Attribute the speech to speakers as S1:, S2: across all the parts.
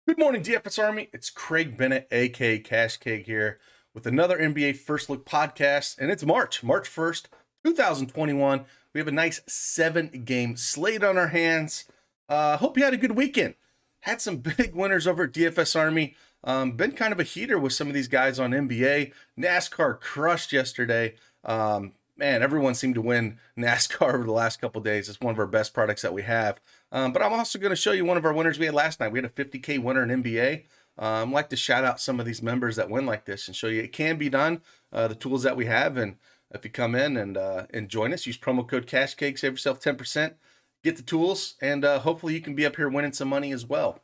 S1: Good morning, DFS Army. It's Craig Bennett, aka Cash Cake, here with another NBA First Look podcast, and it's March 1st, 2021. We have a nice 7-game slate on our hands. Hope you had a good weekend. Had some big winners over at DFS Army. Been kind of a heater with some of these guys on NBA. NASCAR crushed yesterday. Man, everyone seemed to win NASCAR over the last couple days. It's one of our best products that we have. But I'm also going to show you one of our winners we had last night. We had a 50K winner in NBA. I'd like to shout out some of these members that win like this and show you it can be done, the tools that we have. And if you come in and join us, use promo code CashCake, save yourself 10%, get the tools, and hopefully you can be up here winning some money as well.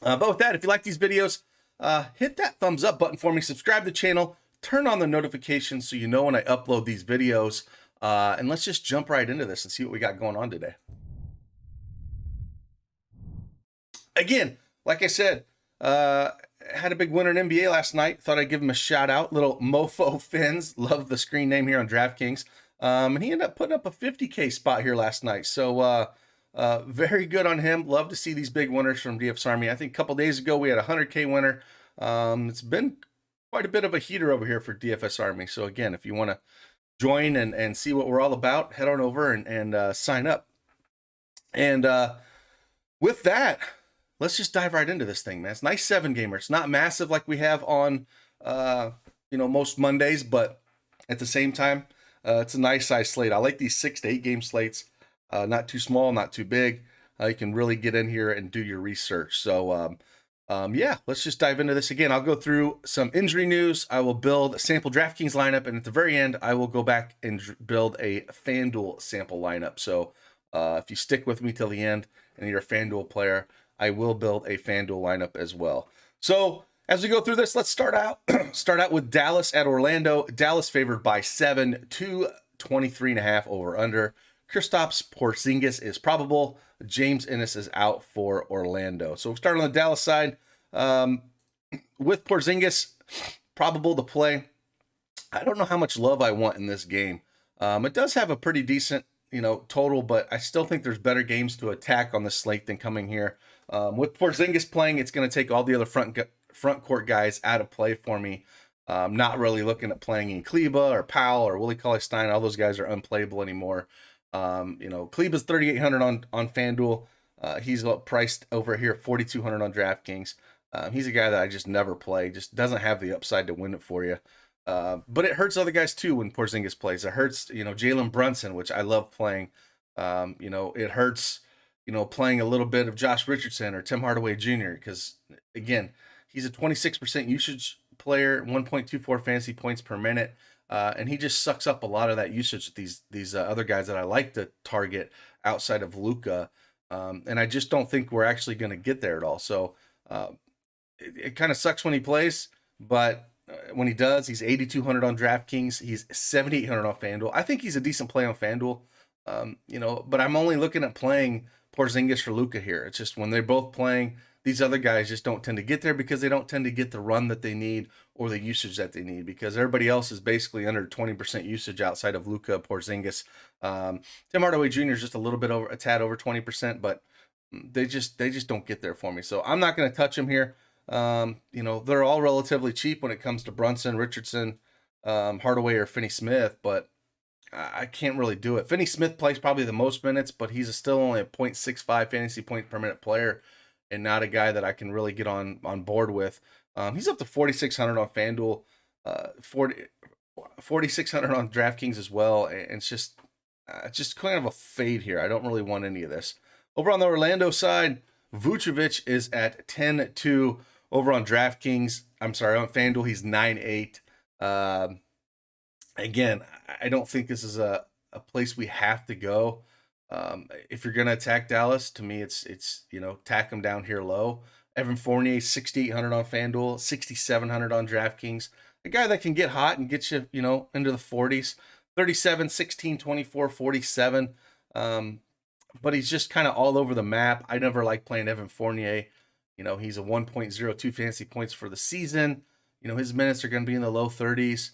S1: But with that, if you like these videos, hit that thumbs up button for me, subscribe to the channel, turn on the notifications so you know when I upload these videos. And let's just jump right into this and see what we got going on today. Again, like I said, had a big winner in NBA last night. Thought I'd give him a shout out. Little Mofo Fins. Love the screen name here on DraftKings. And he ended up putting up a 50K spot here last night. So very good on him. Love to see these big winners from DFSArmy. I think a couple days ago we had a 100K winner. It's been quite a bit of a heater over here for DFSArmy. So again, if you want to join and see what we're all about, head on over and sign up. And with that, let's just dive right into this thing, man. It's a nice 7-gamer. It's not massive like we have on, most Mondays, but at the same time, it's a nice size slate. I like these 6 to 8 game slates. Not too small, not too big. You can really get in here and do your research. So, yeah, let's just dive into this again. I'll go through some injury news. I will build a sample DraftKings lineup, and at the very end, I will go back and build a FanDuel sample lineup. So, if you stick with me till the end and you're a FanDuel player, I will build a FanDuel lineup as well. So as we go through this, let's start out with Dallas at Orlando. Dallas favored by 7 to 23.5 over under. Kristaps Porzingis is probable. James Ennis is out for Orlando. So we'll start on the Dallas side. With Porzingis probable to play, I don't know how much love I want in this game. It does have a pretty decent total, but I still think there's better games to attack on the slate than coming here. With Porzingis playing, it's going to take all the other front court guys out of play for me. Not really looking at playing in Kleba or Powell or Willie Cauley-Stein. All those guys are unplayable anymore. Kleba's 3,800 on FanDuel. He's priced over here 4,200 on DraftKings. He's a guy that I just never play. Just doesn't have the upside to win it for you. But it hurts other guys too when Porzingis plays. It hurts, Jalen Brunson, which I love playing. It hurts, playing a little bit of Josh Richardson or Tim Hardaway Jr. because, again, he's a 26% usage player, 1.24 fantasy points per minute, and he just sucks up a lot of that usage with these other guys that I like to target outside of Luka, and I just don't think we're actually going to get there at all. So it kind of sucks when he plays, but when he does, he's 8,200 on DraftKings. He's 7,800 on FanDuel. I think he's a decent play on FanDuel, but I'm only looking at playing Porzingis for Luka here. It's just when they're both playing, these other guys just don't tend to get there because they don't tend to get the run that they need or the usage that they need because everybody else is basically under 20% usage outside of Luka, Porzingis. Tim Hardaway Jr. is just a tad over 20%, but they just don't get there for me. So I'm not going to touch him here. They're all relatively cheap when it comes to Brunson, Richardson, Hardaway, or Finney-Smith, but I can't really do it. Finney-Smith plays probably the most minutes, but he's still only a 0.65 fantasy point per minute player and not a guy that I can really get on board with. He's up to 4,600 on FanDuel, 4,600 on DraftKings as well. And it's just kind of a fade here. I don't really want any of this. Over on the Orlando side, Vucevic is at 10-2 over on DraftKings. I'm sorry, on FanDuel, he's 9-8. Again, I don't think this is a place we have to go. If you're going to attack Dallas, to me, it's tack them down here low. Evan Fournier, 6,800 on FanDuel, 6,700 on DraftKings. A guy that can get hot and get you, into the 40s, 37, 16, 24, 47. But he's just kind of all over the map. I never like playing Evan Fournier. He's a 1.02 fantasy points for the season. His minutes are going to be in the low 30s.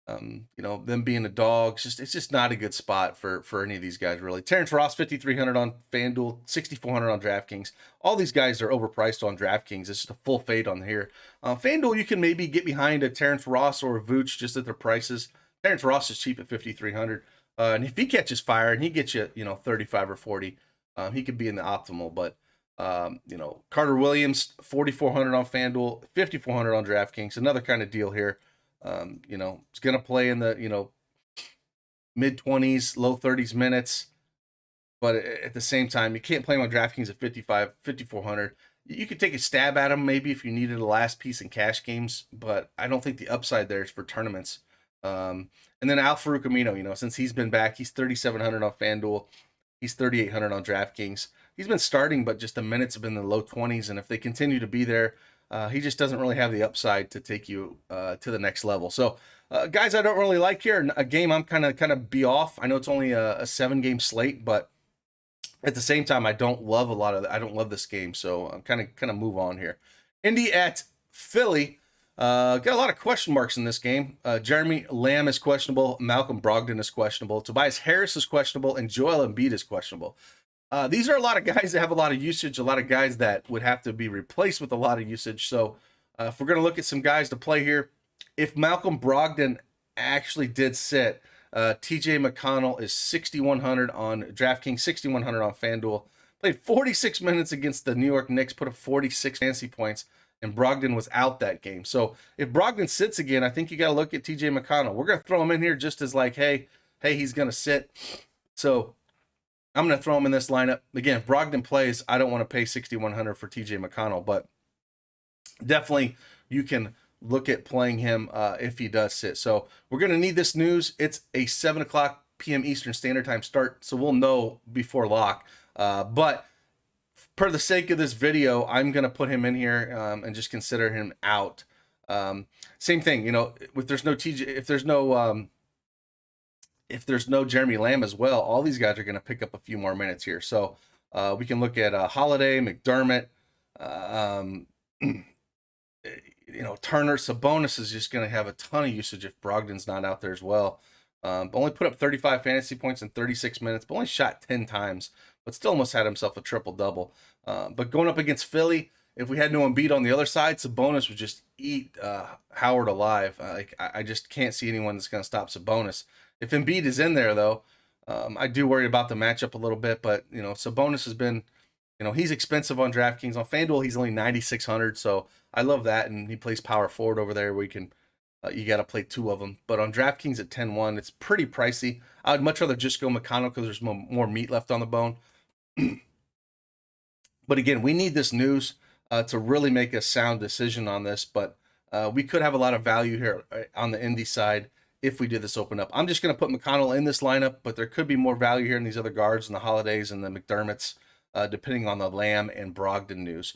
S1: Them being the dogs, it's just not a good spot for any of these guys really. Terrence Ross, 5,300 on FanDuel, 6,400 on DraftKings. All these guys are overpriced on DraftKings. It's just a full fade on here. FanDuel, you can maybe get behind a Terrence Ross or a Vooch just at their prices. Terrence Ross is cheap at 5,300, and if he catches fire and he gets you, 35 or 40, he could be in the optimal. But Carter Williams, 4,400 on FanDuel, 5,400 on DraftKings. Another kind of deal here. It's going to play in the, mid 20s, low 30s minutes. But at the same time, you can't play him on DraftKings at 5,400. You could take a stab at him maybe if you needed a last piece in cash games, but I don't think the upside there is for tournaments. And then Al Farouk Amino, since he's been back, he's 3,700 on FanDuel. He's 3,800 on DraftKings. He's been starting, but just the minutes have been in the low 20s. And if they continue to be there, he just doesn't really have the upside to take you to the next level. So, guys, I don't really like here. A game I'm kind of be off. I know it's only a 7-game slate, but at the same time, I don't love I don't love this game. So I'm kind of move on here. Indy at Philly. Got a lot of question marks in this game. Jeremy Lamb is questionable. Malcolm Brogdon is questionable. Tobias Harris is questionable. And Joel Embiid is questionable. These are a lot of guys that have a lot of usage, a lot of guys that would have to be replaced with a lot of usage. So if we're going to look at some guys to play here, if Malcolm Brogdon actually did sit, TJ McConnell is 6,100 on DraftKings, 6,100 on FanDuel. Played 46 minutes against the New York Knicks, put up 46 fantasy points, and Brogdon was out that game. So if Brogdon sits again, I think you got to look at TJ McConnell. We're going to throw him in here just as like, hey, he's going to sit. So I'm going to throw him in this lineup. Again, if Brogdon plays, I don't want to pay 6,100 for TJ McConnell, but definitely you can look at playing him if he does sit. So we're going to need this news. It's a 7 o'clock p.m. Eastern Standard Time start, so we'll know before lock. But per the sake of this video, I'm going to put him in here and just consider him out. Same thing, if there's no TJ, if there's no Jeremy Lamb as well, all these guys are going to pick up a few more minutes here. So we can look at Holiday, McDermott, Turner. Sabonis is just going to have a ton of usage if Brogdon's not out there as well. Only put up 35 fantasy points in 36 minutes, but only shot 10 times, but still almost had himself a triple-double. But going up against Philly, if we had no Embiid on the other side, Sabonis would just eat Howard alive. I just can't see anyone that's going to stop Sabonis. If Embiid is in there, though, I do worry about the matchup a little bit, but, Sabonis has been, he's expensive on DraftKings. On FanDuel, he's only 9,600, so I love that, and he plays power forward over there where you can, you got to play two of them. But on DraftKings at 10-1, it's pretty pricey. I would much rather just go McConnell because there's more meat left on the bone. But again, we need this news to really make a sound decision on this, but we could have a lot of value here on the Indy side if we did this open up. I'm just going to put McConnell in this lineup, but there could be more value here in these other guards and the Holidays and the McDermotts, depending on the Lamb and Brogdon news.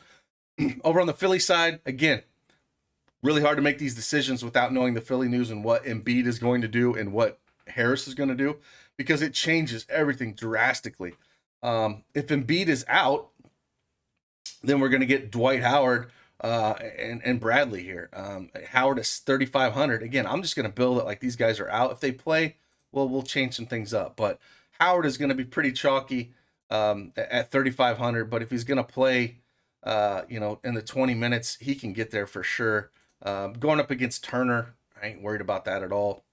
S1: Over on the Philly side, again, really hard to make these decisions without knowing the Philly news and what Embiid is going to do and what Harris is going to do, because it changes everything drastically. If Embiid is out, then we're going to get Dwight Howard and Bradley here. Howard is 3,500. Again, I'm just going to build it like these guys are out. If they play, well, we'll change some things up. But Howard is going to be pretty chalky at 3,500. But if he's going to play, in the 20 minutes, he can get there for sure. Going up against Turner, I ain't worried about that at all.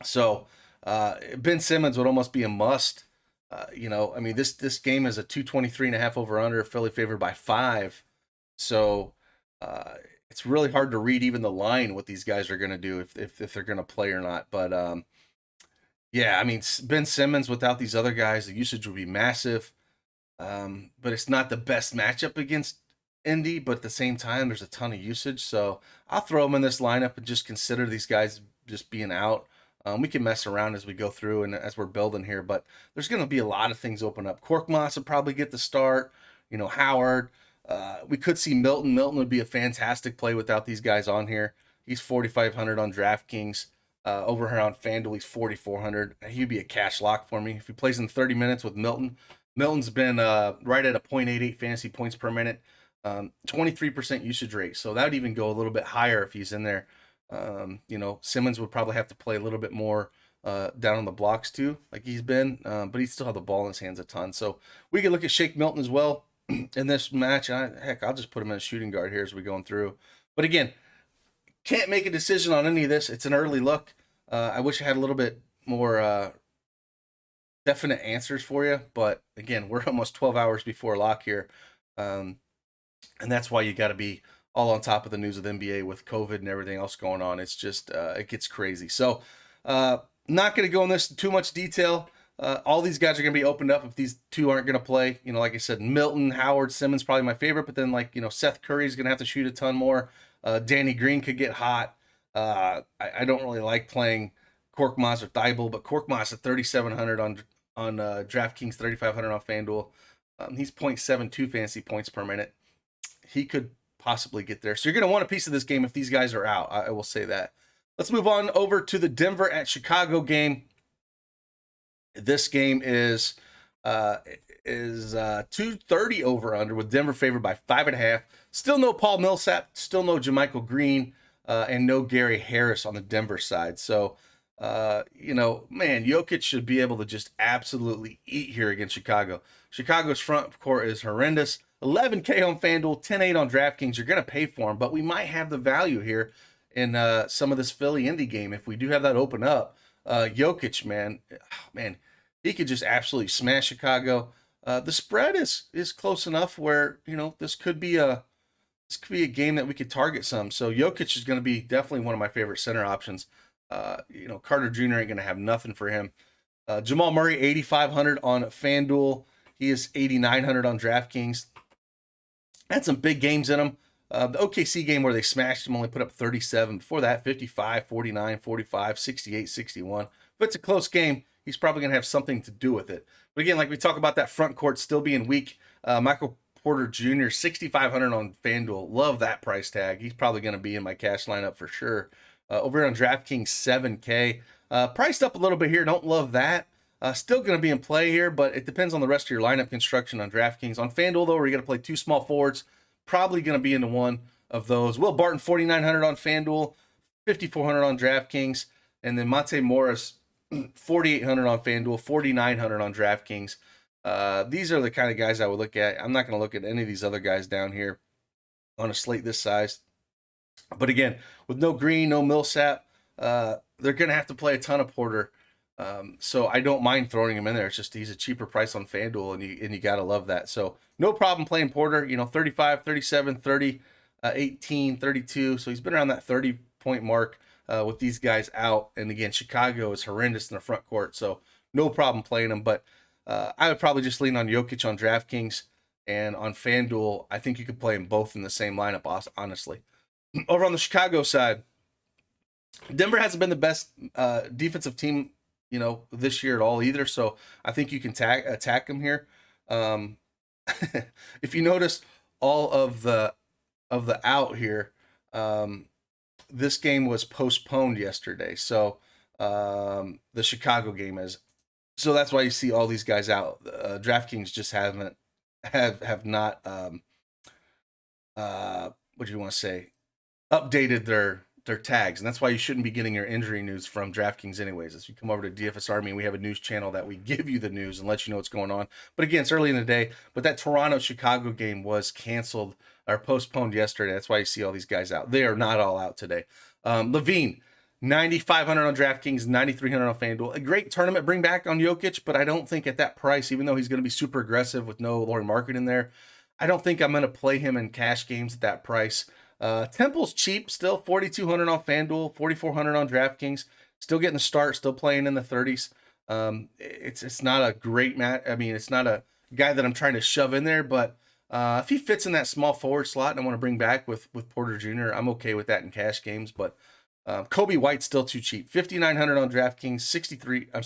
S1: So Ben Simmons would almost be a must. This game is a 223.5 over under, Philly favored by 5. So it's really hard to read even the line what these guys are going to do if they're going to play or not. But Ben Simmons without these other guys, the usage would be massive. But it's not the best matchup against Indy, but at the same time, there's a ton of usage. So I'll throw them in this lineup and just consider these guys just being out. We can mess around as we go through and as we're building here, but there's going to be a lot of things open up. Korkmaz will probably get the start. Howard. We could see Milton. Milton would be a fantastic play without these guys on here. He's 4,500 on DraftKings. Over here on FanDuel, he's 4,400. He'd be a cash lock for me. If he plays in 30 minutes with Milton, Milton's been right at a 0.88 fantasy points per minute, 23% usage rate. So that would even go a little bit higher if he's in there. Simmons would probably have to play a little bit more down on the blocks too, like he's been, but he still have the ball in his hands a ton. So we can look at Shake Milton as well in this match. I'll just put him in a shooting guard here as we're going through. But again, can't make a decision on any of this. It's an early look. I wish I had a little bit more definite answers for you, but again, we're almost 12 hours before lock here, and that's why you got to be all on top of the news of the NBA with COVID and everything else going on. It's just it gets crazy. So not going to go in this in too much detail. All these guys are going to be opened up if these two aren't going to play. Like I said, Milton, Howard, Simmons probably my favorite, but then Seth Curry's going to have to shoot a ton more. Danny Green could get hot. I don't really like playing Korkmaz or Thibault, but Korkmaz at 3,700 on DraftKings, 3,500 on FanDuel. He's 0.72 fantasy points per minute. He could possibly get there. So you're going to want a piece of this game if these guys are out. I will say that. Let's move on over to the Denver at Chicago game. This game is 230 over under with Denver favored by 5.5. Still no Paul Millsap, still no JaMychal Green, and no Gary Harris on the Denver side. So, Jokic should be able to just absolutely eat here against Chicago. Chicago's front court is horrendous. 11K on FanDuel, 10.8 on DraftKings. You're going to pay for them, but we might have the value here in some of this Philly Indy game if we do have that open up. Jokic, man, he could just absolutely smash Chicago. The spread is close enough where this could be a game that we could target some. So Jokic is going to be definitely one of my favorite center options. Carter Jr. ain't going to have nothing for him. Jamal Murray 8,500 on FanDuel. He is 8,900 on DraftKings. Had some big games in him. The OKC game where they smashed him only put up 37. Before that, 55, 49, 45, 68, 61. If it's a close game, he's probably going to have something to do with it. But again, like we talk about that front court still being weak, Michael Porter Jr., 6,500 on FanDuel. Love that price tag. He's probably going to be in my cash lineup for sure. Over here on DraftKings, 7K. Priced up a little bit here. Don't love that. Still going to be in play here, but it depends on the rest of your lineup construction on DraftKings. On FanDuel, though, where you got to play two small forwards, probably going to be into one of those. Will Barton, 4,900 on FanDuel, 5,400 on DraftKings. And then Monte Morris, 4,800 on FanDuel, 4,900 on DraftKings. These are the kind of guys I would look at. I'm not going to look at any of these other guys down here on a slate this size. But again, with no Green, no Millsap, they're going to have to play a ton of Porter. So I don't mind throwing him in there. It's just he's a cheaper price on FanDuel, and you got to love that. So no problem playing Porter, 35, 37, 30, 18, 32. So he's been around that 30-point mark with these guys out. And again, Chicago is horrendous in the front court, so no problem playing him. But I would probably just lean on Jokic on DraftKings, and on FanDuel, I think you could play them both in the same lineup, honestly. Over on the Chicago side, Denver hasn't been the best defensive team this year at all either. So I think you can attack them here. If you notice all of the out here, this game was postponed yesterday. So the Chicago game is. So that's why you see all these guys out. DraftKings just have not what do you want to say? Updated their tags, and that's why you shouldn't be getting your injury news from DraftKings anyways. As you come over to DFSArmy, we have a news channel that we give you the news and let you know what's going on. But again, it's early in the day. But that Toronto-Chicago game was canceled or postponed yesterday. That's why you see all these guys out. They are not all out today. Levine, 9,500 on DraftKings, 9,300 on FanDuel. A great tournament bring back on Jokic, but I don't think at that price, even though he's going to be super aggressive with no Lauri Markkanen in there, I don't think I'm going to play him in cash games at that price. Temple's cheap still, 4,200 on FanDuel, 4,400 on DraftKings. Still getting the start, still playing in the 30s. It's not a great match. I mean, it's not a guy that I'm trying to shove in there, but if he fits in that small forward slot and I want to bring back with Porter Jr., I'm okay with that in cash games. But Kobe White's still too cheap, 5,900 on DraftKings, 6,300 on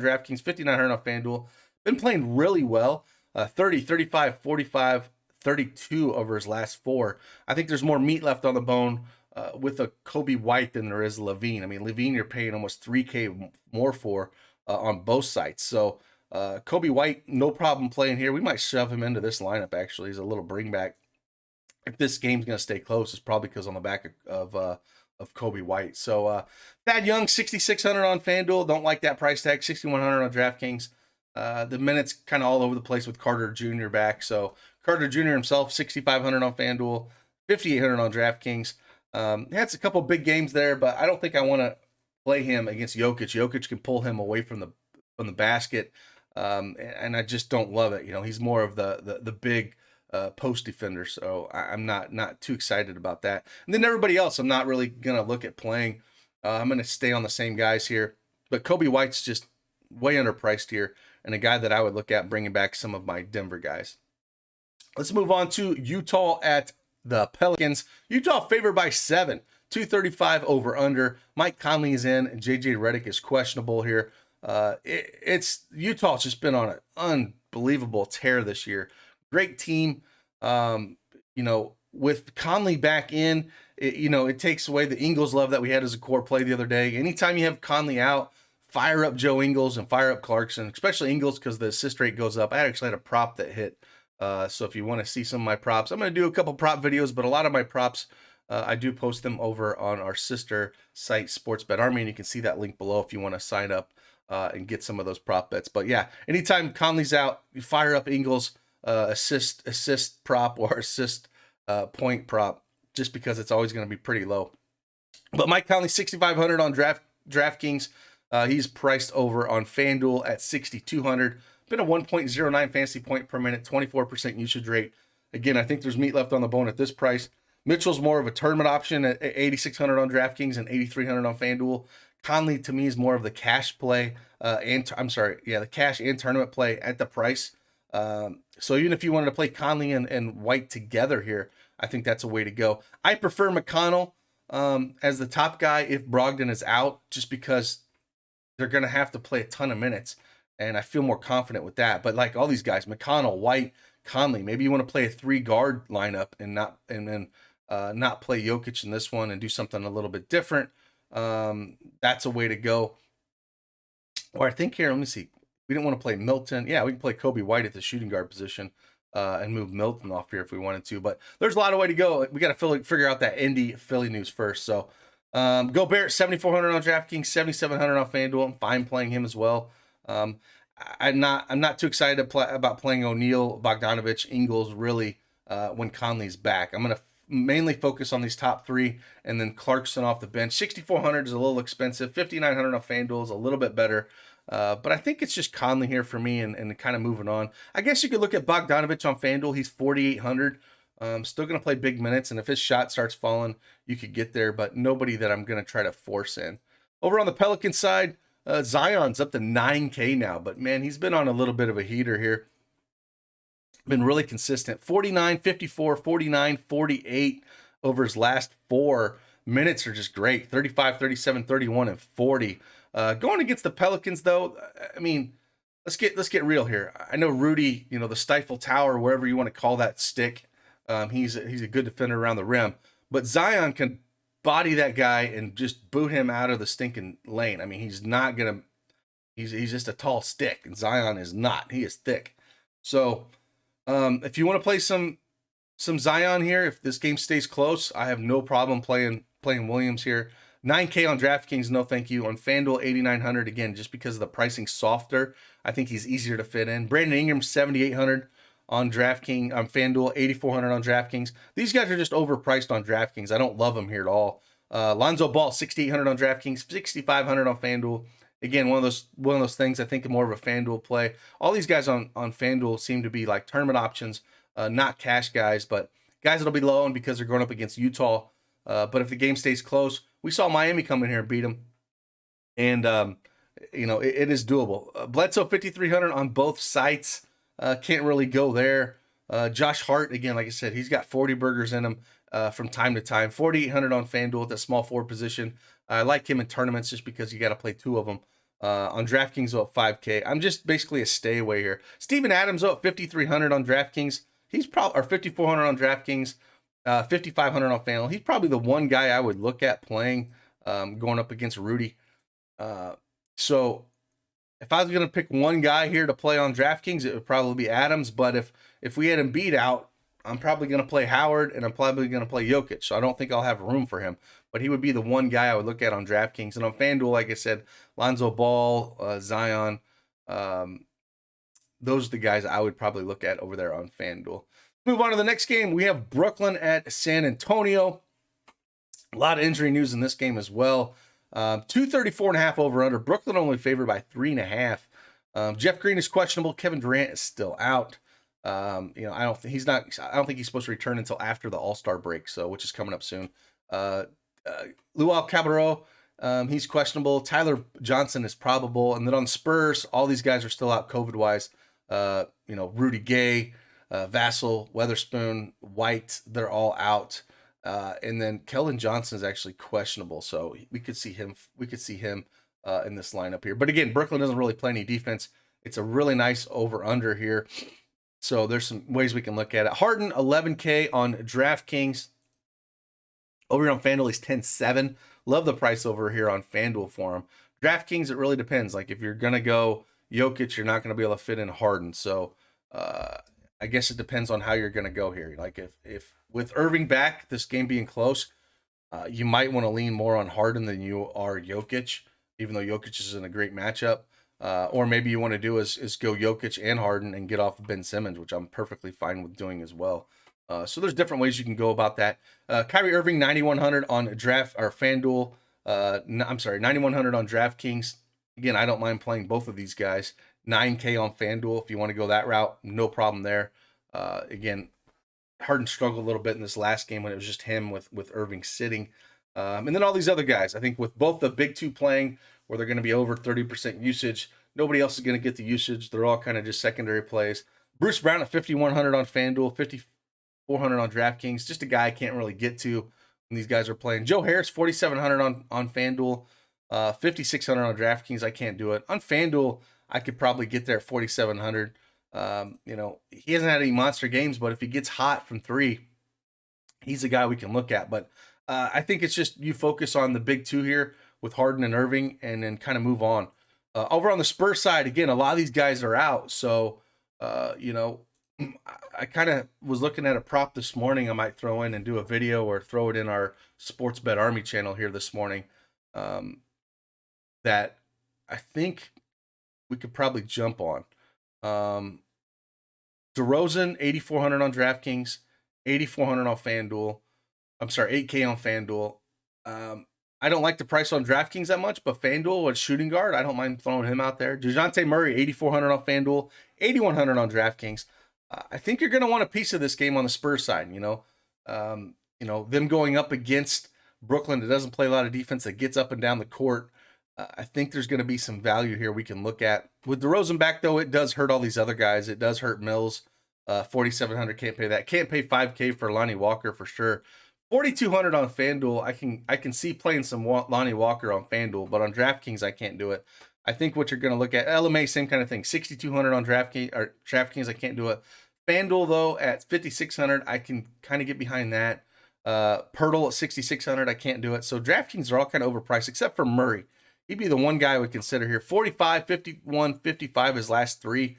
S1: DraftKings, 5,900 on FanDuel. Been playing really well, 30, 35, 45. 32 over his last 4. I think there's more meat left on the bone with a Kobe White than there is Levine. I mean, Levine you're paying almost 3K more for on both sides. So Kobe White, no problem playing here. We might shove him into this lineup, actually, as a little bring back. If this game's going to stay close, it's probably because on the back of of Kobe White. So Thad Young, 6,600 on FanDuel. Don't like that price tag. 6,100 on DraftKings. The minutes kind of all over the place with Carter Jr. back. So Carter Jr. himself, 6,500 on FanDuel, 5,800 on DraftKings. He had a couple big games there, but I don't think I want to play him against Jokic. Jokic can pull him away from the basket, and I just don't love it. He's more of the big post defender, so I'm not too excited about that. And then everybody else, I'm not really gonna look at playing. I'm gonna stay on the same guys here, but Kobe White's just way underpriced here, and a guy that I would look at bringing back some of my Denver guys. Let's move on to Utah at the Pelicans. Utah favored by 7, 235 over under. Mike Conley is in, and JJ Redick is questionable here. It's Utah's just been on an unbelievable tear this year. Great team. With Conley back in, it takes away the Ingles love that we had as a core play the other day. Anytime you have Conley out, fire up Joe Ingles and fire up Clarkson, especially Ingles because the assist rate goes up. I actually had a prop that hit. So if you want to see some of my props, I'm going to do a couple prop videos, but a lot of my props, I do post them over on our sister site, SportsBetArmy, and you can see that link below if you want to sign up and get some of those prop bets. But yeah, anytime Conley's out, you fire up Ingles, assist prop or assist point prop, just because it's always going to be pretty low. But Mike Conley, 6,500 on DraftKings. He's priced over on FanDuel at 6,200. Been a 1.09 fantasy point per minute, 24% usage rate. Again, I think there's meat left on the bone at this price. Mitchell's more of a tournament option at 8,600 on DraftKings and 8,300 on FanDuel. Conley, to me, is more of the cash play, the cash and tournament play at the price. So even if you wanted to play Conley and White together here, I think that's a way to go. I prefer McConnell as the top guy if Brogdon is out, just because they're going to have to play a ton of minutes. And I feel more confident with that. But like all these guys, McConnell, White, Conley, maybe you want to play a 3-guard lineup and not play Jokic in this one and do something a little bit different. That's a way to go. Or I think here, let me see. We didn't want to play Milton. Yeah, we can play Kobe White at the shooting guard position and move Milton off here if we wanted to. But there's a lot of way to go. We got to figure out that Indy Philly news first. So Gobert, 7,400 on DraftKings, 7,700 on FanDuel. I'm fine playing him as well. I'm not too excited about playing O'Neal, Bogdanovich, Ingles really when Conley's back. I'm going to mainly focus on these top 3 and then Clarkson off the bench. 6,400 is a little expensive. 5,900 on FanDuel is a little bit better. But I think it's just Conley here for me and kind of moving on. I guess you could look at Bogdanovich on FanDuel. He's 4,800. Still going to play big minutes, and if his shot starts falling, you could get there, but nobody that I'm going to try to force in. Over on the Pelican side, Zion's up to 9K now, but man, he's been on a little bit of a heater here. Been really consistent. 49, 54, 49, 48 over his last 4 minutes are just great. 35, 37, 31, and 40. Going against the Pelicans, though, I mean, let's get real here. I know Rudy, the Stifle Tower, wherever you want to call that stick, he's a good defender around the rim, but Zion can body that guy and just boot him out of the stinking lane. I mean, he's just a tall stick, and Zion is not. He is thick. So if you want to play some Zion here, if this game stays close, I have no problem playing Williams here. 9K on DraftKings, no thank you. On FanDuel, 8,900, again, just because of the pricing softer. I think he's easier to fit in. Brandon Ingram, 7,800 on DraftKings, on FanDuel, 8,400 on DraftKings. These guys are just overpriced on DraftKings. I don't love them here at all. Lonzo Ball, 6,800 on DraftKings, 6,500 on FanDuel. Again, one of those things I think more of a FanDuel play. All these guys on FanDuel seem to be like tournament options, not cash guys, but guys that'll be low on because they're going up against Utah. But if the game stays close, we saw Miami come in here and beat them. And, it is doable. Bledsoe, 5,300 on both sites. Can't really go there. Josh Hart, again, like I said, he's got 40 burgers in him from time to time. 4,800 on FanDuel at the small forward position. I like him in tournaments just because you got to play 2 of them. On DraftKings, up 5K. I'm just basically a stay away here. Steven Adams, up 5,300 on DraftKings. He's probably, or 5,400 on DraftKings. 5,500 on FanDuel. He's probably the one guy I would look at playing going up against Rudy. So if I was going to pick one guy here to play on DraftKings, it would probably be Adams. But if we had Embiid out, I'm probably going to play Howard and I'm probably going to play Jokic. So I don't think I'll have room for him. But he would be the one guy I would look at on DraftKings. And on FanDuel, like I said, Lonzo Ball, Zion, those are the guys I would probably look at over there on FanDuel. Move on to the next game. We have Brooklyn at San Antonio. A lot of injury news in this game as well. 234.5 over under. Brooklyn only favored by 3.5. Jeff Green is questionable. Kevin Durant is still out. I don't think he's supposed to return until after the All-Star break, which is coming up soon. Luau Cabarro, he's questionable. Tyler Johnson is probable. And then on Spurs, all these guys are still out COVID-wise. Rudy Gay, Vassell, Weatherspoon, White, they're all out. And then Keldon Johnson is actually questionable, so we could see him in this lineup here. But again, Brooklyn doesn't really play any defense. It's a really nice over-under here. So there's some ways we can look at it. Harden, 11K on DraftKings. Over here on FanDuel, he's 10.7. Love the price over here on FanDuel for him. DraftKings, it really depends. Like if you're going to go Jokic, you're not going to be able to fit in Harden. So I guess it depends on how you're going to go here. Like if with Irving back, this game being close, you might want to lean more on Harden than you are Jokic, even though Jokic is in a great matchup. Or maybe you want to do is go Jokic and Harden and get off of Ben Simmons, which I'm perfectly fine with doing as well. So there's different ways you can go about that. Kyrie Irving, 9,100 on FanDuel. 9,100 on DraftKings. Again, I don't mind playing both of these guys. 9K on FanDuel. If you want to go that route, no problem there. Again, Harden struggled a little bit in this last game when it was just him with Irving sitting. And then all these other guys, I think with both the big two playing, where they're going to be over 30% usage, nobody else is going to get the usage. They're all kind of just secondary plays. Bruce Brown at 5,100 on FanDuel, 5,400 on DraftKings. Just a guy I can't really get to when these guys are playing. Joe Harris, 4,700 on FanDuel, 5,600 on DraftKings. I can't do it. On FanDuel, I could probably get there at 4,700. He hasn't had any monster games, but if he gets hot from three, he's a guy we can look at. But I think it's just you focus on the big two here with Harden and Irving and then kind of move on. Over on the Spurs side, again, a lot of these guys are out. So, I kind of was looking at a prop this morning I might throw in and do a video or throw it in our SportsBetArmy channel here this morning that I think we could probably jump on. DeRozan, 8,400 on DraftKings, 8,400 on FanDuel. I'm sorry, 8K on FanDuel. I don't like the price on DraftKings that much, but FanDuel with shooting guard, I don't mind throwing him out there. DeJounte Murray, 8,400 on FanDuel, 8,100 on DraftKings. I think you're going to want a piece of this game on the Spurs side. Them going up against Brooklyn that doesn't play a lot of defense, that gets up and down the court. I think there's going to be some value here we can look at. With DeRozan back, though, it does hurt all these other guys. It does hurt Mills. 4,700, can't pay that. Can't pay 5K for Lonnie Walker for sure. 4,200 on FanDuel. I can see playing some Lonnie Walker on FanDuel, but on DraftKings, I can't do it. I think what you're going to look at, LMA, same kind of thing. 6,200 on DraftKings, I can't do it. FanDuel, though, at 5,600, I can kind of get behind that. Pirtle at 6,600, I can't do it. So DraftKings are all kind of overpriced, except for Murray. He'd be the one guy I would consider here. 45, 51, 55 his last three.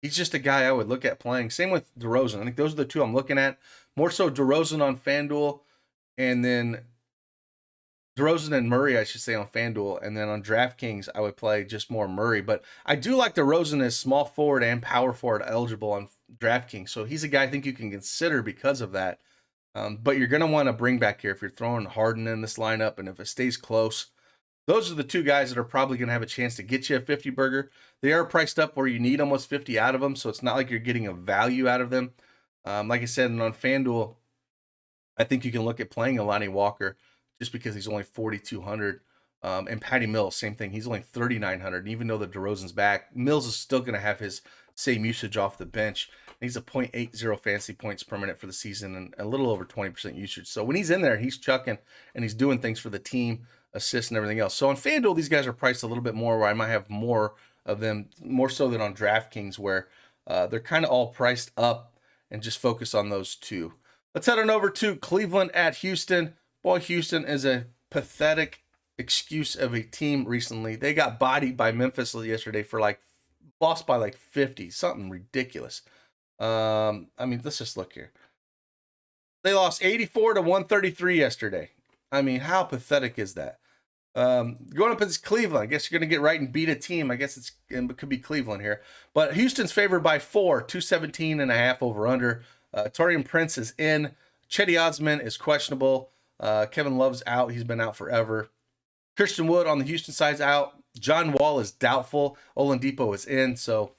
S1: He's just a guy I would look at playing. Same with DeRozan. I think those are the two I'm looking at. More so DeRozan on FanDuel, and then DeRozan and Murray, I should say, on FanDuel. And then on DraftKings, I would play just more Murray. But I do like DeRozan as small forward and power forward eligible on DraftKings. So he's a guy I think you can consider because of that. But you're going to want to bring back here if you're throwing Harden in this lineup, and if it stays close. Those are the two guys that are probably going to have a chance to get you a 50 burger. They are priced up where you need almost 50 out of them, so it's not like you're getting a value out of them. Like I said, and on FanDuel, I think you can look at playing Lonnie Walker just because he's only 4,200. And Patty Mills, same thing. He's only 3,900. And even though the DeRozan's back, Mills is still going to have his same usage off the bench. He's a 0.80 fantasy points per minute for the season and a little over 20% usage. So when he's in there, he's chucking and he's doing things for the team, assists and everything else. So on FanDuel, these guys are priced a little bit more where I might have more of them, more so than on DraftKings where they're kind of all priced up and just focus on those two. Let's head on over to Cleveland at Houston. Boy, Houston is a pathetic excuse of a team recently. They got bodied by Memphis yesterday for lost by 50, something ridiculous. I mean, let's just look here. They lost 84 to 133 yesterday. I mean, how pathetic is that? Going up against Cleveland, I guess you're going to get right and beat a team. I guess it could be Cleveland here. But Houston's favored by 4, 217.5 over under. Torian Prince is in. Chetty Osman is questionable. Kevin Love's out. He's been out forever. Christian Wood on the Houston side's out. John Wall is doubtful. Oladipo is in. So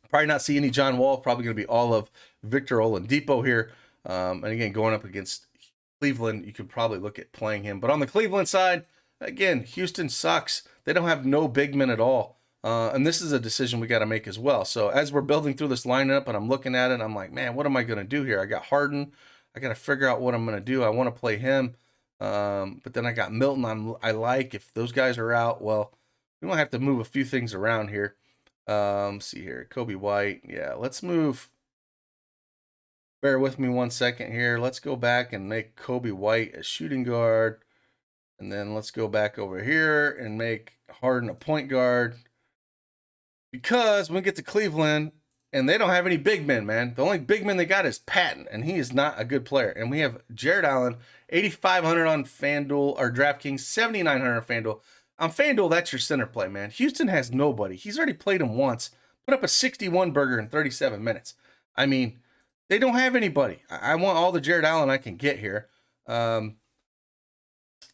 S1: probably not see any John Wall. Probably going to be all of Victor Oladipo here. And again, going up against Cleveland, you could probably look at playing him. But on the Cleveland side, again, Houston sucks. They don't have no big men at all. And this is a decision we got to make as well. So as we're building through this lineup and I'm looking at it, I'm like, man, what am I going to do here? I got Harden. I got to figure out what I'm going to do. I want to play him. But then I got Milton. I like. If those guys are out, well, we might have to move a few things around here. See here. Kobe White. Yeah, let's move. Bear with me 1 second here. Let's go back and make Kobe White a shooting guard. And then let's go back over here and make Harden a point guard. Because when we get to Cleveland, and they don't have any big men, man. The only big man they got is Patton, and he is not a good player. And we have Jared Allen, 8,500 on FanDuel, or DraftKings, 7,900 on FanDuel. On FanDuel, that's your center play, man. Houston has nobody. He's already played him once, put up a 61 burger in 37 minutes. I mean, they don't have anybody. I want all the Jared Allen I can get here. Now,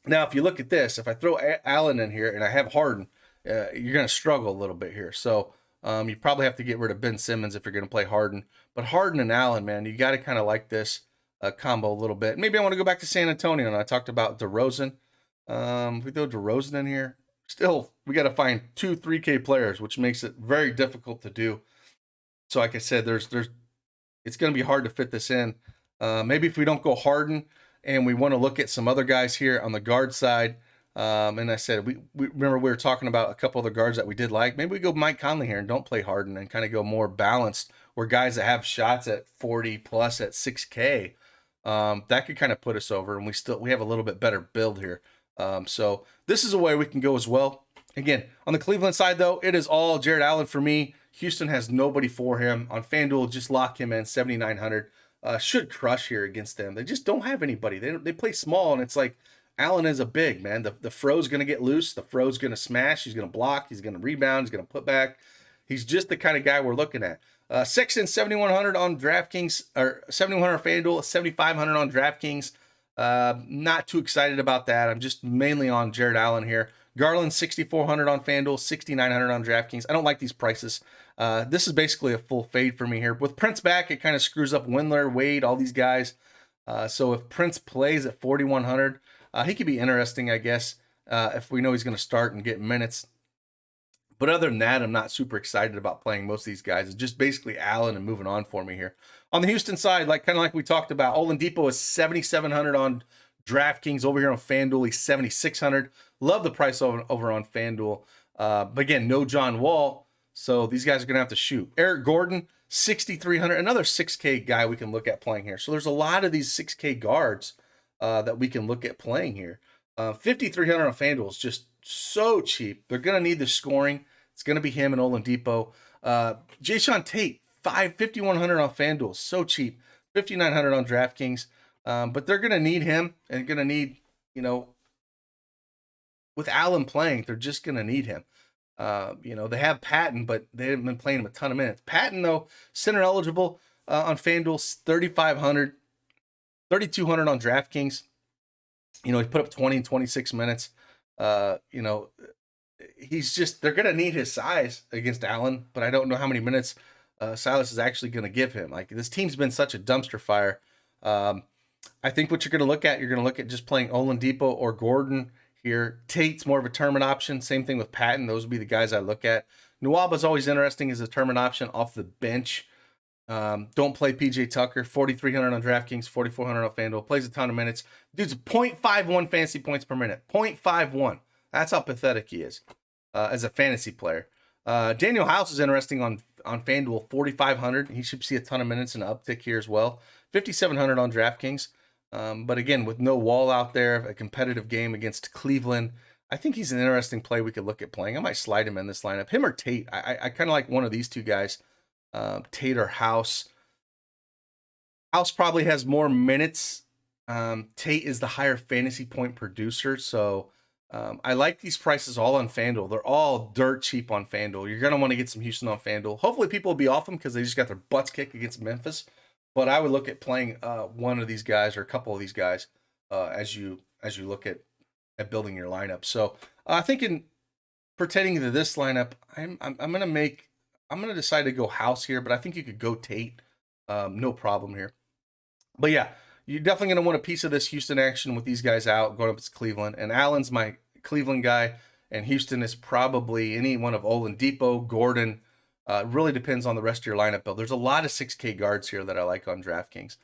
S1: if you look at this, if I throw Allen in here and I have Harden, you're going to struggle a little bit here. So you probably have to get rid of Ben Simmons if you're going to play Harden. But Harden and Allen, man, you got to kind of like this combo a little bit. Maybe I want to go back to San Antonio, and I talked about DeRozan. If we throw DeRozan in here, still, we got to find 2 3K players, which makes it very difficult to do. So like I said, it's going to be hard to fit this in. Maybe if we don't go Harden and we want to look at some other guys here on the guard side. And I said, we remember we were talking about a couple of the guards that we did like. Maybe we go Mike Conley here and don't play Harden and kind of go more balanced, where guys that have shots at 40 plus at 6K, that could kind of put us over. And we have a little bit better build here. So this is a way we can go as well. Again, on the Cleveland side, though, it is all Jared Allen for me. Houston has nobody for him. On FanDuel, just lock him in, 7,900. Should crush here against them. They just don't have anybody. They play small, and it's like Allen is a big, man. The fro's going to get loose. The fro's going to smash. He's going to block. He's going to rebound. He's going to put back. He's just the kind of guy we're looking at. Sexton, 7,100 on DraftKings, or 7,100 on FanDuel, 7,500 on DraftKings. Not too excited about that. I'm just mainly on Jared Allen here. Garland, 6,400 on FanDuel, 6,900 on DraftKings. I don't like these prices. This is basically a full fade for me here. With Prince back, it kind of screws up Windler, Wade, all these guys. So if Prince plays at 4,100, he could be interesting, I guess, if we know he's going to start and get minutes. But other than that, I'm not super excited about playing most of these guys. It's just basically Allen and moving on for me here. On the Houston side, kind of like we talked about, Oladipo is 7,700 on DraftKings. Over here on FanDuel, he's 7,600. Love the price over on FanDuel. But again, no John Wall, so these guys are going to have to shoot. Eric Gordon, 6,300. Another 6K guy we can look at playing here. So there's a lot of these 6K guards that we can look at playing here. 5,300 on FanDuel is just so cheap. They're going to need the scoring. It's going to be him and Oladipo. Jayshawn Tate, 5,100 on FanDuel, so cheap. 5,900 on DraftKings. But they're going to need him and going to need, with Allen playing, they're just going to need him. They have Patton, but they haven't been playing him a ton of minutes. Patton, though, center eligible on FanDuel, 3,500, 3,200 on DraftKings. He put up 20 and 26 minutes. They're going to need his size against Allen, but I don't know how many minutes Silas is actually going to give him. This team's been such a dumpster fire. I think what you're going to look at just playing Oladipo or Gordon here. Tate's more of a tournament option. Same thing with Patton. Those would be the guys I look at. Nwaba's always interesting as a tournament option off the bench. Don't play PJ Tucker. 4,300 on DraftKings, 4,400 on FanDuel. Plays a ton of minutes. Dude's 0.51 fantasy points per minute. 0.51. That's how pathetic he is as a fantasy player. Daniel House is interesting on FanDuel, 4,500. He should see a ton of minutes and an uptick here as well. 5,700 on DraftKings. But again, with no Wall out there, a competitive game against Cleveland, I think he's an interesting play we could look at playing. I might slide him in this lineup. Him or Tate. I kind of like one of these two guys, Tate or House. House probably has more minutes. Tate is the higher fantasy point producer. So I like these prices all on FanDuel. They're all dirt cheap on FanDuel. You're going to want to get some Houston on FanDuel. Hopefully people will be off them because they just got their butts kicked against Memphis. But I would look at playing one of these guys or a couple of these guys as you look at building your lineup. So I think in pertaining to this lineup, I'm gonna decide to go House here, but I think you could go Tate, no problem here. But yeah, you're definitely gonna want a piece of this Houston action with these guys out going up against Cleveland, and Allen's my Cleveland guy, and Houston is probably any one of Oladipo, Gordon. Really depends on the rest of your lineup build. There's a lot of 6K guards here that I like on DraftKings.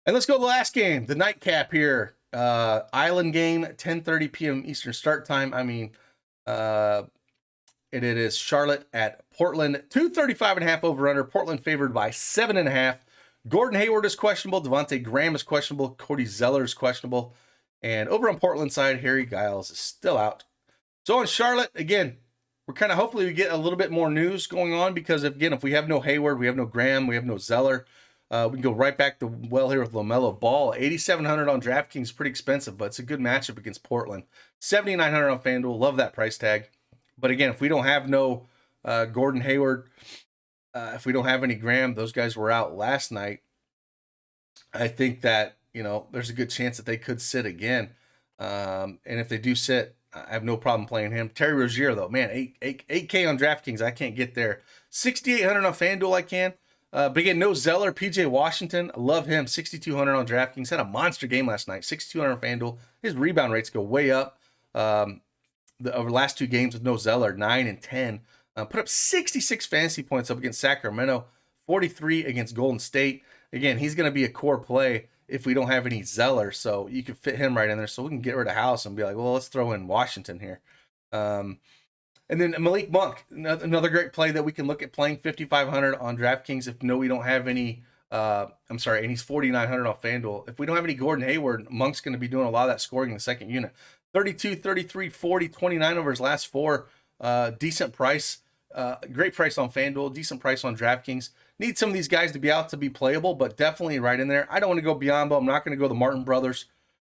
S1: And let's go to the last game, the nightcap here. Island game, 10:30 p.m. Eastern start time. I mean, it is Charlotte at Portland. 235.5 over under. Portland favored by 7.5. Gordon Hayward is questionable. Devontae Graham is questionable. Cody Zeller is questionable. And over on Portland side, Harry Giles is still out. So on Charlotte, again, we're kind of hopefully we get a little bit more news going on because, again, if we have no Hayward, we have no Graham, we have no Zeller, we can go right back to well here with LaMelo Ball. 8,700 on DraftKings, pretty expensive, but it's a good matchup against Portland. 7,900 on FanDuel. Love that price tag. But again, if we don't have no Gordon Hayward, if we don't have any Graham, those guys were out last night. I think that, there's a good chance that they could sit again. And if they do sit, I have no problem playing him. Terry Rozier, though, man, 8K on DraftKings, I can't get there. 6,800 on FanDuel, I can. But again, no Zeller. PJ Washington, I love him. 6,200 on DraftKings. Had a monster game last night. 6,200 on FanDuel. His rebound rates go way up. Over the last two games with no Zeller, 9 and 10. Put up 66 fantasy points up against Sacramento, 43 against Golden State. Again, he's going to be a core play if we don't have any Zeller. So you can fit him right in there. So we can get rid of House and be like, well, let's throw in Washington here. And then Malik Monk, another great play that we can look at playing 5,500 on DraftKings. If we don't have any, and he's 4,900 on FanDuel. If we don't have any Gordon Hayward, Monk's going to be doing a lot of that scoring in the second unit. 32, 33, 40, 29 over his last four. Decent price. Great price on FanDuel. Decent price on DraftKings. Need some of these guys to be out to be playable, but definitely right in there. I don't want to go Biombo. I'm not going to go the Martin brothers.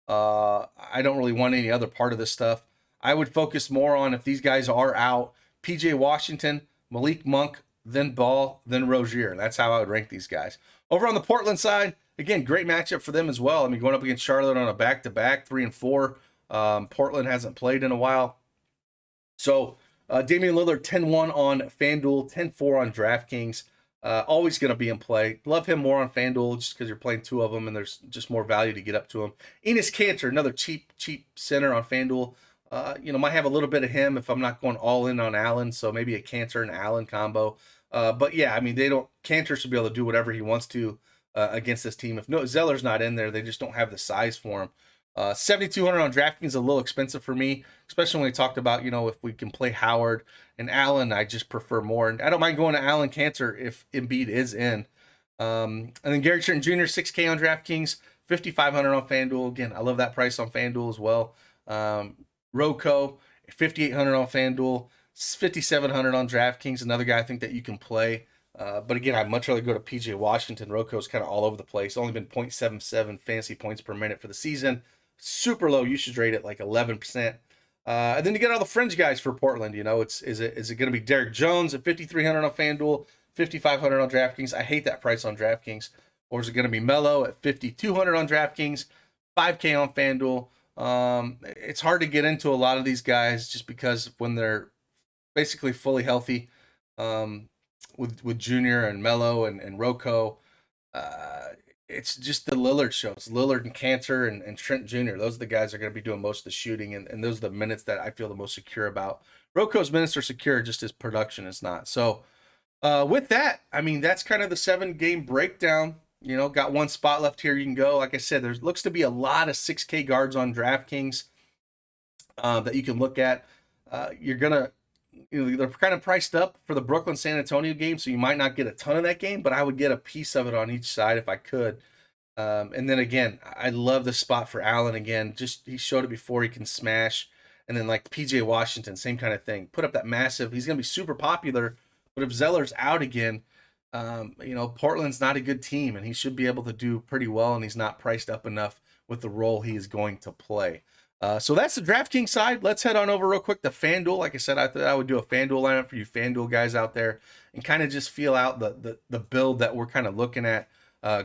S1: I don't really want any other part of this stuff. I would focus more on if these guys are out, PJ Washington, Malik Monk, then Ball, then Rozier. That's how I would rank these guys. Over on the Portland side, again, great matchup for them as well. I mean, going up against Charlotte on a back-to-back, 3-4. Portland hasn't played in a while. So Damian Lillard, 10-1 on FanDuel, 10-4 on DraftKings. Always going to be in play. Love him more on FanDuel just because you're playing two of them and there's just more value to get up to him. Enes Kanter, another cheap center on FanDuel. Might have a little bit of him if I'm not going all in on Allen, so maybe a Kanter and Allen combo. But yeah, I mean, Kanter should be able to do whatever he wants to against this team. If Zeller's not in there, they just don't have the size for him. 7,200 on DraftKings is a little expensive for me, especially when we talked about, if we can play Howard and Allen, I just prefer more. And I don't mind going to Allen Kanter if Embiid is in. And then Gary Trent Jr., 6K on DraftKings, 5,500 on FanDuel. Again, I love that price on FanDuel as well. Roko, 5,800 on FanDuel, 5,700 on DraftKings. Another guy I think that you can play. But again, I'd much rather go to PJ Washington. Roko's kind of all over the place. Only been 0.77 fantasy points per minute for the season. Super low usage rate at like 11%. And then you get all the fringe guys for Portland. Is it going to be Derek Jones at 5,300 on FanDuel, 5,500 on DraftKings? I hate that price on DraftKings. Or is it going to be Melo at 5,200 on DraftKings, 5K on FanDuel? It's hard to get into a lot of these guys just because when they're basically fully healthy, with Junior and Melo and Roko, it's just the Lillard show. It's Lillard and Kanter and Trent Jr. Those are the guys that are going to be doing most of the shooting, and those are the minutes that I feel the most secure about. Roko's minutes are secure, just his production is not. So with that, I mean, that's kind of the 7-game breakdown. Got one spot left here. You can go. Like I said, there looks to be a lot of 6K guards on DraftKings that you can look at. You're going to, they're kind of priced up for the Brooklyn San Antonio game, so you might not get a ton of that game, but I would get a piece of it on each side if I could. And then again, I love the spot for Allen again. Just he showed it before, he can smash. And then like PJ Washington, same kind of thing. Put up that massive. He's going to be super popular, but if Zeller's out again, Portland's not a good team, and he should be able to do pretty well, and he's not priced up enough with the role he is going to play. So that's the DraftKings side. Let's head on over real quick to FanDuel. Like I said, I thought I would do a FanDuel lineup for you FanDuel guys out there and kind of just feel out the build that we're kind of looking at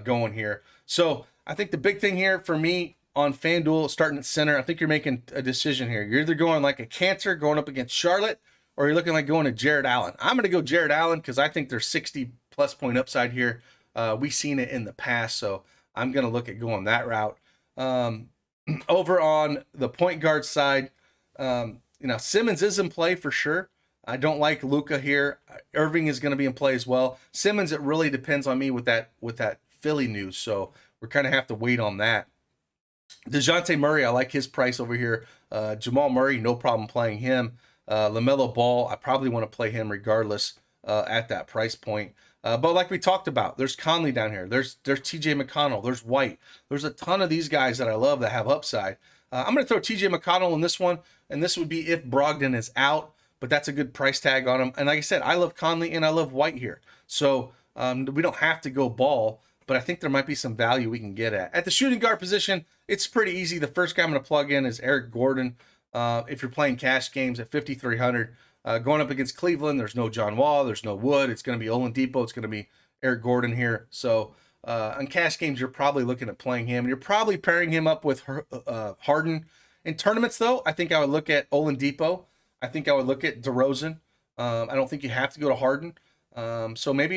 S1: going here. So I think the big thing here for me on FanDuel, starting at center, I think you're making a decision here. You're either going like a Cancer going up against Charlotte, or you're looking like going to Jared Allen. I'm going to go Jared Allen because I think there's 60+ point upside here. We've seen it in the past, so I'm going to look at going that route. Over on the point guard side, Simmons is in play for sure. I don't like Luka here. Irving is going to be in play as well. Simmons, it really depends on me with that Philly news, so we're kind of have to wait on that. DeJounte Murray, I like his price over here. Jamal Murray, no problem playing him. LaMelo Ball, I probably want to play him regardless at that price point. But like we talked about, there's Conley down here. There's TJ McConnell. There's White. There's a ton of these guys that I love that have upside. I'm going to throw TJ McConnell in this one, and this would be if Brogdon is out, but that's a good price tag on him. And like I said, I love Conley and I love White here. So we don't have to go Ball, but I think there might be some value we can get at. At the shooting guard position, it's pretty easy. The first guy I'm going to plug in is Eric Gordon. If you're playing cash games at 5,300, going up against Cleveland, there's no John Wall, there's no Wood. It's going to be Oladipo. It's going to be Eric Gordon here. So on cash games, you're probably looking at playing him. You're probably pairing him up with Harden. In tournaments, though, I think I would look at Oladipo. I think I would look at DeRozan. I don't think you have to go to Harden. So maybe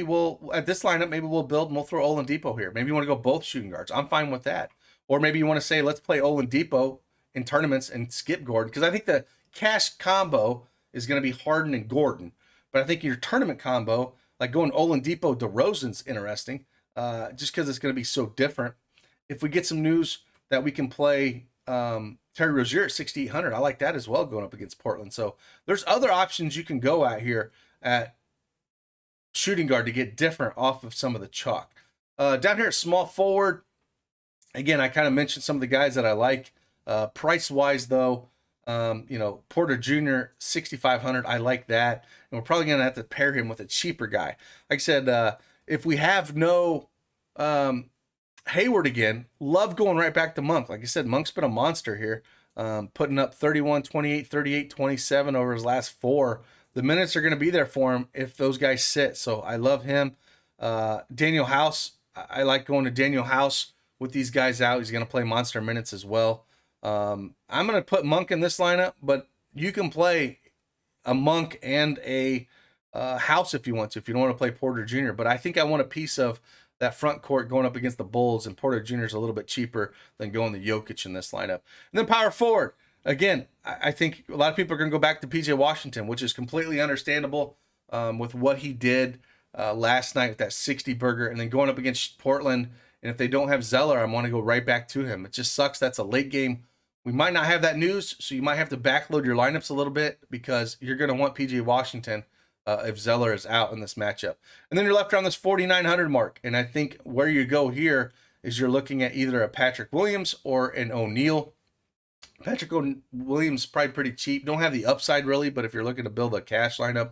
S1: at this lineup, maybe we'll build and we'll throw Oladipo here. Maybe you want to go both shooting guards. I'm fine with that. Or maybe you want to say, let's play Oladipo in tournaments and skip Gordon, because I think the cash combo is going to be Harden and Gordon. But I think your tournament combo, like going Oladipo, DeRozan's interesting, just because it's going to be so different. If we get some news that we can play Terry Rozier at 6,800, I like that as well going up against Portland. So there's other options you can go at here at shooting guard to get different off of some of the chalk. Down here at small forward, again, I kind of mentioned some of the guys that I like. Price-wise, though, Porter Jr., 6,500, I like that. And we're probably going to have to pair him with a cheaper guy. Like I said, if we have no Hayward again, love going right back to Monk. Like I said, Monk's been a monster here, putting up 31, 28, 38, 27 over his last 4. The minutes are going to be there for him if those guys sit. So I love him. Daniel House, I like going to Daniel House with these guys out. He's going to play monster minutes as well. I'm going to put Monk in this lineup, but you can play a Monk and a House if you want to, if you don't want to play Porter Jr. But I think I want a piece of that front court going up against the Bulls, and Porter Jr. is a little bit cheaper than going to Jokic in this lineup. And then power forward. Again, I think a lot of people are going to go back to PJ Washington, which is completely understandable with what he did last night with that 60 burger, and then going up against Portland. And if they don't have Zeller, I want to go right back to him. It just sucks. That's a late game. We might not have that news, so you might have to backload your lineups a little bit because you're going to want PJ Washington if Zeller is out in this matchup. And then you're left around this 4,900 mark. And I think where you go here is you're looking at either a Patrick Williams or an O'Neal. Patrick Williams is probably pretty cheap. Don't have the upside really, but if you're looking to build a cash lineup,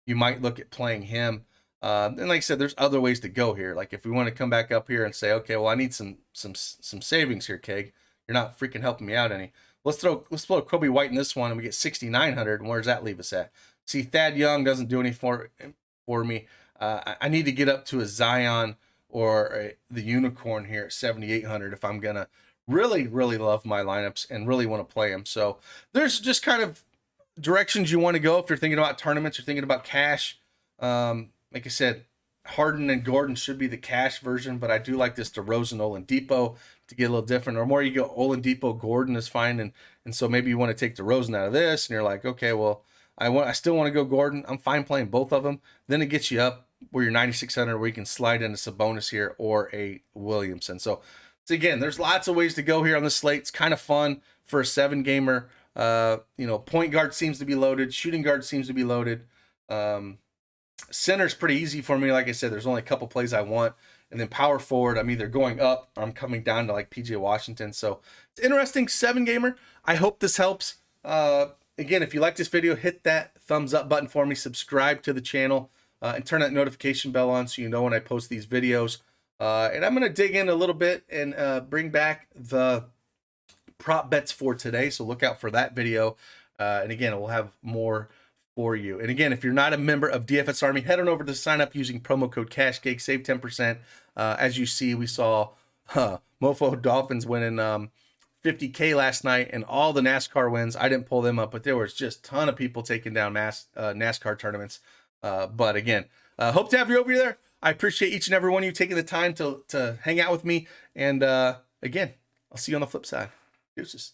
S1: you might look at playing him. And like I said, there's other ways to go here. Like if we want to come back up here and say, okay, well, I need some savings here, Keg. You're not freaking helping me out any. Let's throw Kobe White in this one, and we get 6,900. And where does that leave us at? See, Thad Young doesn't do anything for me. I need to get up to a Zion or the Unicorn here at 7,800 if I'm gonna really, really love my lineups and really want to play them. So there's just kind of directions you want to go if you're thinking about tournaments, you're thinking about cash. Like I said, Harden and Gordon should be the cash version, but I do like this DeRozan Oladipo to get a little different. Or more you go Oladipo, Gordon is fine, and so maybe you want to take DeRozan out of this, and you're like, okay, well, I still want to go Gordon. I'm fine playing both of them. Then it gets you up where you're 9,600, where you can slide into Sabonis here or a Williamson. So again, there's lots of ways to go here on the slate. It's kind of fun for a 7-gamer. Point guard seems to be loaded. Shooting guard seems to be loaded. Center's pretty easy for me. Like I said, there's only a couple plays I want. And then power forward, I'm either going up or I'm coming down to like PJ Washington. So it's interesting 7-gamer. I hope this helps. Again, if you like this video, hit that thumbs up button for me. Subscribe to the channel. and turn that notification bell on so you know when I post these videos. And I'm going to dig in a little bit and bring back the prop bets for today. So look out for that video. And again, we'll have more for you. And again, if you're not a member of DFSArmy, head on over to sign up using promo code CashCake, save 10%. As you see, we saw Mofo Dolphins winning 50K last night, and all the NASCAR wins. I didn't pull them up, but there was just a ton of people taking down NASCAR tournaments. But again, hope to have you over there. I appreciate each and every one of you taking the time to hang out with me. And again, I'll see you on the flip side. Deuces.